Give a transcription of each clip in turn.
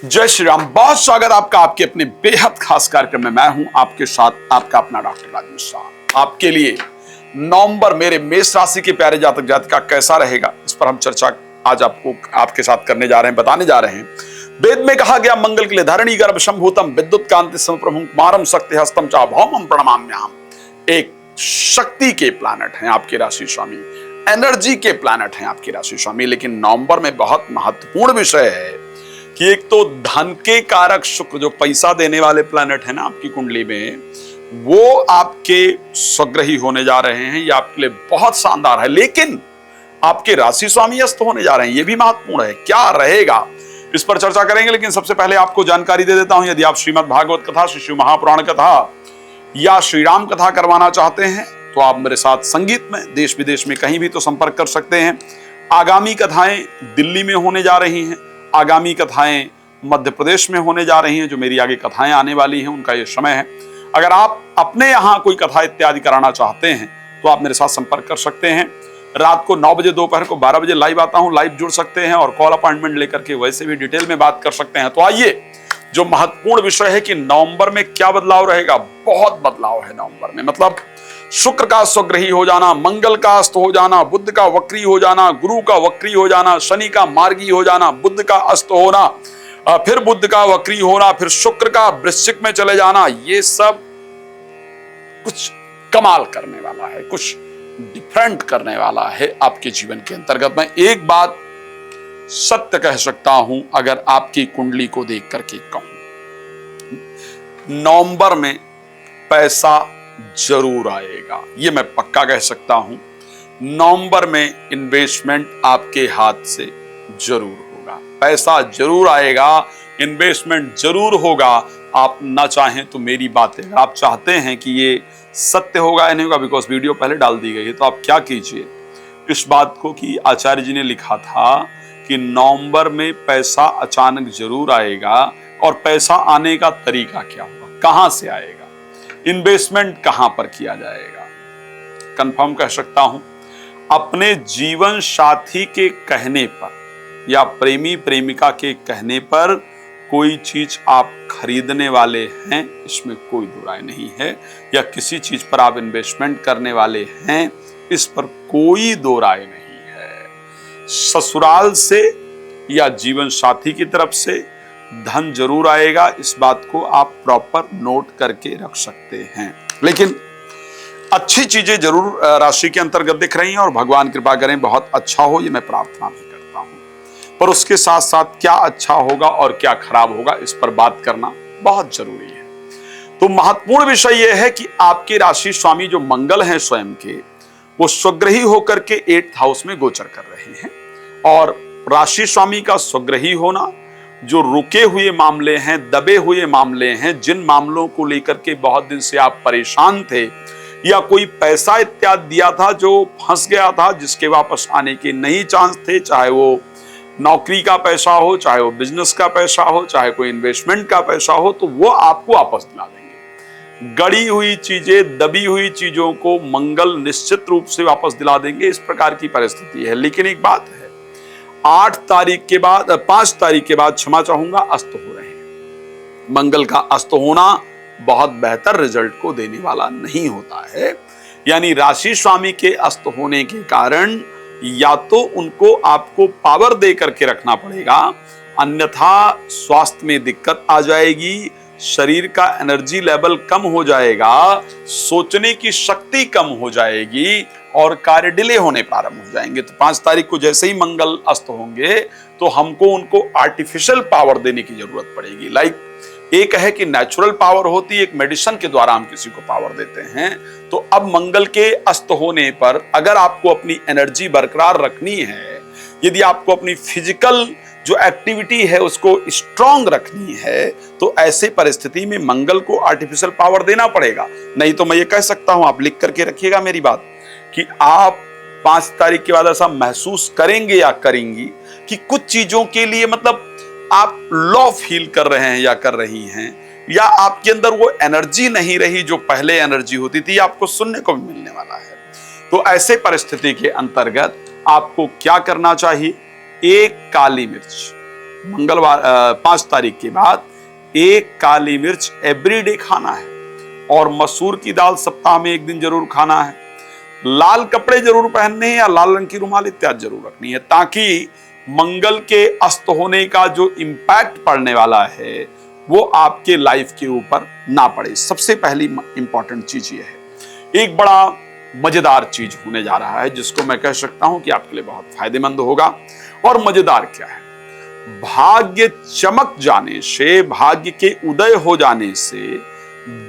जय श्री राम। बहुत स्वागत आपका आपके अपने बेहद खास कार्यक्रम में। मैं हूं आपके साथ आपका अपना डॉक्टर राजेश साहब। आपके लिए नवंबर मेरे मेष राशि के प्यारे जातक जातिका कैसा रहेगा, इस पर हम चर्चा आज आपके साथ करने जा रहे हैं, बताने जा रहे हैं। वेद में कहा गया, मंगल के लिए धरणी गर्भ शंभूतम विद्युत कांति समप्रभुं कुमारम शक्ति हस्तम चा भौमम प्रणमाम्यहम्। एक शक्ति के प्लैनेट हैं आपके राशि स्वामी, एनर्जी के प्लैनेट हैं आपकी राशि स्वामी। लेकिन नवंबर में बहुत महत्वपूर्ण विषय है कि एक तो धन के कारक शुक्र, जो पैसा देने वाले प्लैनेट है ना आपकी कुंडली में, वो आपके स्वग्रही होने जा रहे हैं। ये आपके लिए बहुत शानदार है। लेकिन आपके राशि स्वामी अस्त होने जा रहे हैं, ये भी महत्वपूर्ण है। क्या रहेगा, इस पर चर्चा करेंगे। लेकिन सबसे पहले आपको जानकारी दे देता हूं, यदि आप श्रीमद् भागवत कथा, श्री शिव महापुराण कथा या श्री राम कथा करवाना चाहते हैं तो आप मेरे साथ संगीत में देश विदेश में कहीं भी तो संपर्क कर सकते हैं। आगामी कथाएं दिल्ली में होने जा रही हैं, आगामी कथाएं मध्य प्रदेश में होने जा रही हैं। जो मेरी आगे कथाएं आने वाली हैं उनका ये समय है। अगर आप अपने यहाँ कोई कथा इत्यादि कराना चाहते हैं तो आप मेरे साथ संपर्क कर सकते हैं। रात को 9 बजे, दोपहर को 12 बजे लाइव आता हूं, लाइव जुड़ सकते हैं और कॉल अपॉइंटमेंट लेकर के वैसे भी डिटेल में बात कर सकते हैं। तो आइए, जो महत्वपूर्ण विषय है कि नवंबर में क्या बदलाव रहेगा। बहुत बदलाव है नवंबर में। मतलब शुक्र का स्वग्रही हो जाना, मंगल का अस्त हो जाना, बुध का वक्री हो जाना, गुरु का वक्री हो जाना, शनि का मार्गी हो जाना, बुध का अस्त होना, फिर बुध का वक्री होना, फिर शुक्र का वृश्चिक में चले जाना, ये सब कुछ कमाल करने वाला है, कुछ डिफरेंट करने वाला है आपके जीवन के अंतर्गत। मैं एक बात सत्य कह सकता हूं, अगर आपकी कुंडली को देख करके कहूं, नवंबर में पैसा जरूर आएगा, ये मैं पक्का कह सकता हूं। नवंबर में इन्वेस्टमेंट आपके हाथ से जरूर होगा, पैसा जरूर आएगा, इन्वेस्टमेंट जरूर होगा। आप ना चाहें तो मेरी बातें, अगर आप चाहते हैं कि ये सत्य होगा या नहीं होगा, बिकॉज वीडियो पहले डाल दी गई है, तो आप क्या कीजिए इस बात को कि आचार्य जी ने लिखा था कि नवंबर में पैसा अचानक जरूर आएगा। और पैसा आने का तरीका क्या होगा, कहां से आएगा, इन्वेस्टमेंट कहां पर किया जाएगा, कंफर्म कह सकता हूं, अपने जीवन साथी के कहने पर या प्रेमी प्रेमिका के कहने पर कोई चीज आप खरीदने वाले हैं, इसमें कोई दो राय नहीं है। या किसी चीज पर आप इन्वेस्टमेंट करने वाले हैं, इस पर कोई दो राय नहीं है। ससुराल से या जीवन साथी की तरफ से धन जरूर आएगा, इस बात को आप प्रॉपर नोट करके रख सकते हैं। लेकिन अच्छी चीजें जरूर राशि के अंतर्गत दिख रही हैं और भगवान कृपा करें बहुत अच्छा हो, ये मैं प्रार्थना भी करता हूं। पर उसके साथ साथ क्या अच्छा होगा और क्या खराब होगा, इस पर बात करना बहुत जरूरी है। तो महत्वपूर्ण विषय यह है कि आपके राशि स्वामी जो मंगल हैं स्वयं के, वो स्वग्रही होकर के 8th हाउस में गोचर कर रहे हैं। और राशि स्वामी का स्वग्रही होना, जो रुके हुए मामले हैं, दबे हुए मामले हैं, जिन मामलों को लेकर के बहुत दिन से आप परेशान थे या कोई पैसा इत्यादि दिया था जो फंस गया था, जिसके वापस आने के नहीं चांस थे, चाहे वो नौकरी का पैसा हो, चाहे वो बिजनेस का पैसा हो, चाहे कोई इन्वेस्टमेंट का पैसा हो, तो वो आपको वापस दिला देंगे। गड़ी हुई चीजें, दबी हुई चीजों को मंगल निश्चित रूप से वापस दिला देंगे, इस प्रकार की परिस्थिति है। लेकिन एक बात है, 5 तारीख के बाद क्षमा चाहूंगा, अस्त हो रहे हैं। मंगल का अस्त होना बहुत बेहतर रिजल्ट को देने वाला नहीं होता है। यानी राशि स्वामी के अस्त होने के कारण या तो उनको आपको पावर दे करके रखना पड़ेगा, अन्यथा स्वास्थ्य में दिक्कत आ जाएगी, शरीर का एनर्जी लेवल कम हो जाएगा, सोचने की शक्ति कम हो जाएगी और कार्य डिले होने प्रारंभ हो जाएंगे। तो 5 तारीख को जैसे ही मंगल अस्त होंगे तो हमको उनको आर्टिफिशियल पावर देने की जरूरत पड़ेगी। लाइक एक है कि नेचुरल पावर होती है, एक मेडिसिन के द्वारा हम किसी को पावर देते हैं। तो अब मंगल के अस्त होने पर अगर आपको अपनी एनर्जी बरकरार रखनी है, यदि आपको अपनी फिजिकल जो एक्टिविटी है उसको स्ट्रांग रखनी है, तो ऐसे परिस्थिति में मंगल को आर्टिफिशियल पावर देना पड़ेगा। नहीं तो मैं ये कह सकता हूं, आप लिख करके रखिएगा मेरी बात, कि आप 5 तारीख के बाद ऐसा महसूस करेंगे या करेंगी कि कुछ चीजों के लिए मतलब आप लॉ फील कर रहे हैं या कर रही हैं, या आपके अंदर वो एनर्जी नहीं रही जो पहले एनर्जी होती थी, आपको सुनने को भी मिलने वाला है। तो ऐसे परिस्थिति के अंतर्गत आपको क्या करना चाहिए, एक काली मिर्च मंगलवार 5 तारीख के बाद एक काली मिर्च एवरीडे खाना है और मसूर की दाल सप्ताह में 1 दिन जरूर खाना है। लाल कपड़े जरूर पहनने हैं या लाल रंग की रुमाल इत्यादि जरूर रखनी है, ताकि मंगल के अस्त होने का जो इंपैक्ट पड़ने वाला है वो आपके लाइफ के ऊपर ना पड़े। सबसे पहली इंपॉर्टेंट चीज ये है। एक बड़ा मजेदार चीज होने जा रहा है जिसको मैं कह सकता हूं कि आपके लिए बहुत फायदेमंद होगा। और मजेदार क्या है? भाग्य चमक जाने से, भाग्य के उदय हो जाने से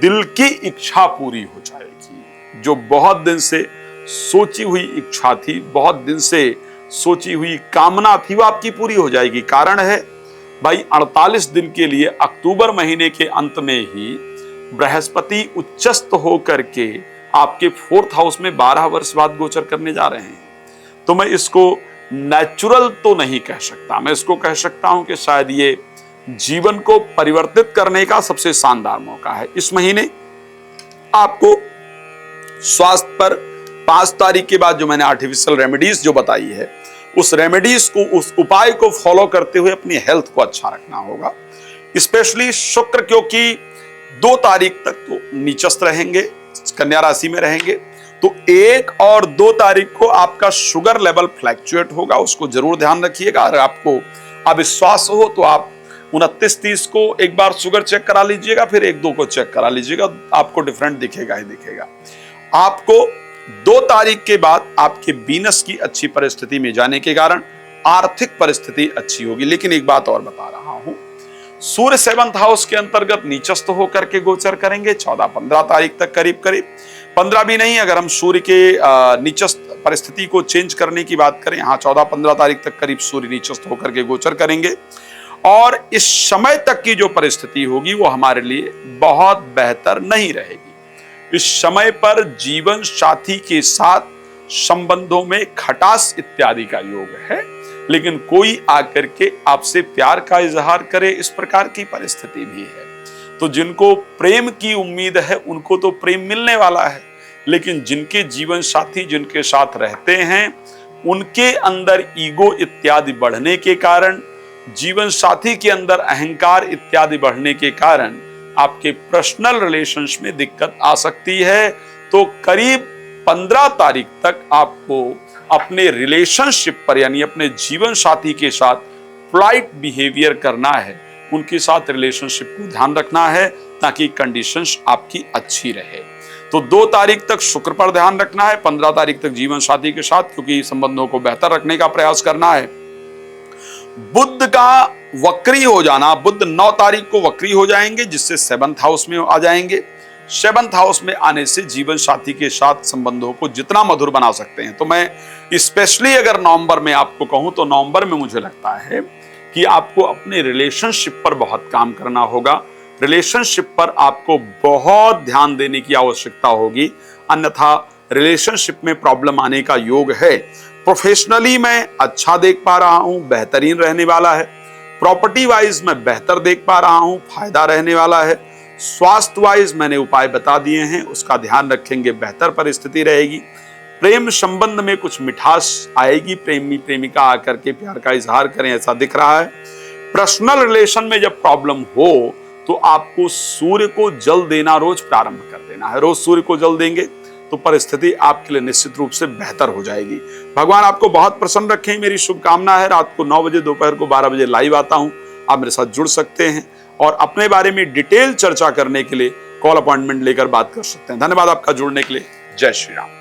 दिल की इच्छा पूरी हो जाएगी। जो बहुत दिन से सोची हुई इच्छा थी, बहुत दिन से सोची हुई कामना थी, वो आपकी पूरी हो जाएगी। कारण है भाई 48 दिन के लिए अक्टूबर महीने के अंत में ही बृहस्पति उच्चस्त होकर के आपके 4th हाउस में 12 वर्ष बाद गोचर करने जा रहे हैं। तो मैं इसको नेचुरल तो नहीं कह सकता, मैं इसको कह सकता हूं कि शायद ये जीवन को परिवर्तित करने का सबसे शानदार मौका है। इस महीने आपको स्वास्थ्य पर 5 तारीख के बाद जो मैंने आर्टिफिशियल रेमेडीज जो बताई है, उस रेमेडीज को, उस उपाय को फॉलो करते हुए अपनी हेल्थ को अच्छा रखना होगा। स्पेशली शुक्र क्योंकि 2 तारीख तक तो नीचस्थ रहेंगे, कन्या राशि में रहेंगे, तो 1 और 2 तारीख को आपका शुगर लेवल फ्लैक्चुएट होगा, उसको जरूर ध्यान रखिएगा। अगर आपको अविश्वास हो तो आप 29-30 को एक बार शुगर चेक करा लीजिएगा, फिर 1-2 को चेक करा लीजिएगा, आपको डिफरेंट दिखेगा ही दिखेगा। आपको 2 तारीख के बाद आपके वीनस की अच्छी परिस्थिति में जाने के कारण आर्थिक परिस्थिति अच्छी होगी। लेकिन एक बात और बता रहा हूं, सूर्य 7th हाउस के अंतर्गत नीचस्थ होकर के गोचर करेंगे 14-15 तारीख तक, करीब 15 भी नहीं, अगर हम सूर्य के नीचस्थ परिस्थिति को चेंज करने की बात करें, यहाँ 14-15 तारीख तक करीब सूर्य नीचस्थ होकर के गोचर करेंगे। और इस समय तक की जो परिस्थिति होगी वो हमारे लिए बहुत बेहतर नहीं रहेगी। इस समय पर जीवन साथी के साथ संबंधों में खटास इत्यादि का योग है, लेकिन कोई आकर के आपसे प्यार का इजहार करे, इस प्रकार की परिस्थिति भी है। तो जिनको प्रेम की उम्मीद है उनको तो प्रेम मिलने वाला है, लेकिन जिनके जीवन साथी जिनके साथ रहते हैं उनके अंदर ईगो इत्यादि बढ़ने के कारण, जीवन साथी के अंदर अहंकार इत्यादि बढ़ने के कारण आपके पर्सनल रिलेशंस में दिक्कत आ सकती है। तो करीब 15 तारीख तक आपको अपने रिलेशनशिप पर, यानी अपने जीवन साथी के साथ पोलाइट बिहेवियर करना है, उनके साथ रिलेशनशिप को ध्यान रखना है ताकि कंडीशंस आपकी अच्छी रहे। तो 2 तारीख तक शुक्र पर ध्यान रखना है, 15 तारीख तक जीवन साथी के साथ, क्योंकि संबंधों को बेहतर रखने का प्रयास करना है। बुध का वक्री हो जाना, बुध 9 तारीख को वक्री हो जाएंगे, जिससे 7th हाउस में आ जाएंगे। 7th हाउस में आने से जीवन साथी के साथ संबंधों को जितना मधुर बना सकते हैं। तो मैं स्पेशली अगर नवंबर में आपको कहूं तो नवंबर में मुझे लगता है कि आपको अपने रिलेशनशिप पर बहुत काम करना होगा। रिलेशनशिप पर आपको बहुत ध्यान देने की आवश्यकता होगी, अन्यथा रिलेशनशिप में प्रॉब्लम आने का योग है। प्रोफेशनली मैं अच्छा देख पा रहा हूं, बेहतरीन रहने वाला है। प्रॉपर्टी वाइज मैं बेहतर देख पा रहा हूं, फायदा रहने वाला है। स्वास्थ्य वाइज मैंने उपाय बता दिए हैं, उसका ध्यान रखेंगे, बेहतर परिस्थिति रहेगी। प्रेम संबंध में कुछ मिठास आएगी, प्रेमी प्रेमिका आकर के प्यार का इजहार करें, ऐसा दिख रहा है। पर्सनल रिलेशन में जब प्रॉब्लम हो तो आपको सूर्य को जल देना रोज प्रारंभ कर देना है। रोज सूर्य को जल देंगे तो परिस्थिति आपके लिए निश्चित रूप से बेहतर हो जाएगी। भगवान आपको बहुत प्रसन्न रखें, मेरी शुभकामना है। रात को 9 बजे, दोपहर को 12 बजे लाइव आता हूं, आप मेरे साथ जुड़ सकते हैं और अपने बारे में डिटेल चर्चा करने के लिए कॉल अपॉइंटमेंट लेकर बात कर सकते हैं। धन्यवाद आपका जुड़ने के लिए। जय श्री राम।